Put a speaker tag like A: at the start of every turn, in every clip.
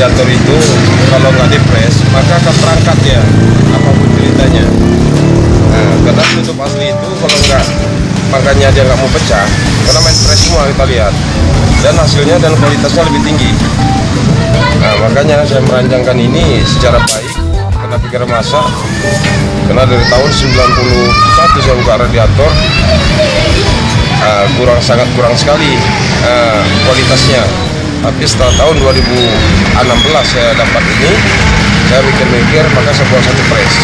A: radiator itu kalau nggak dipres maka akan terangkat ya, apapun ceritanya. Nah, karena tutup asli itu kalau nggak, makanya dia nggak mau pecah karena main pres semua kita lihat, dan hasilnya dan kualitasnya lebih tinggi. Nah, makanya saya merancangkan ini secara baik karena pikir masa, karena dari tahun 91 saya buka radiator, sangat kurang sekali kualitasnya. Tapi setelah tahun 2016 saya dapat ini, saya mikir-mikir, maka saya buat satu press.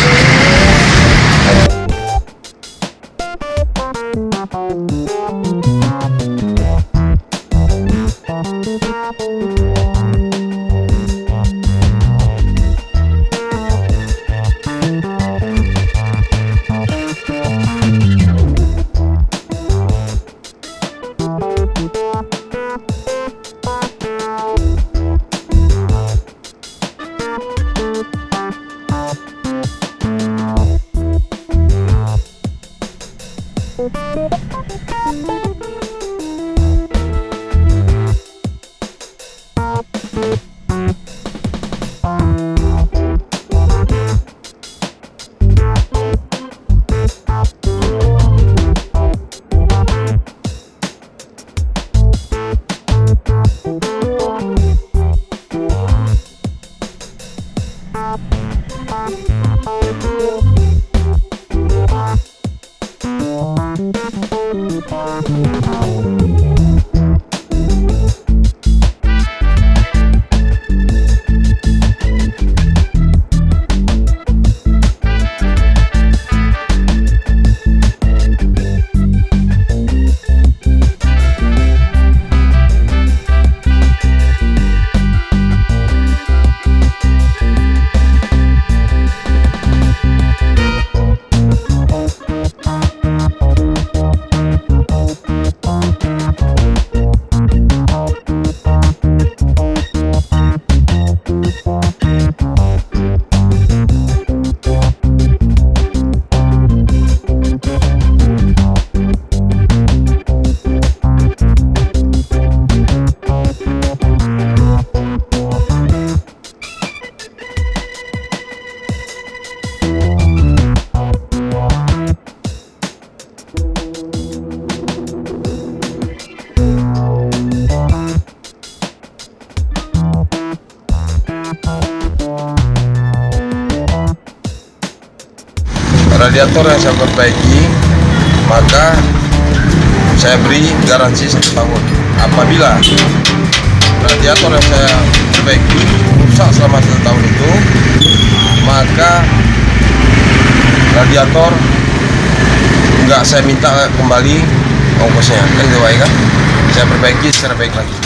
A: Radiator yang saya perbaiki, maka saya beri garansi 1 tahun. Apabila radiator yang saya perbaiki rusak selama 1 tahun itu, maka radiator nggak saya minta kembali ongkosnya. Kan itu baik kan? Saya perbaiki secara baik lagi.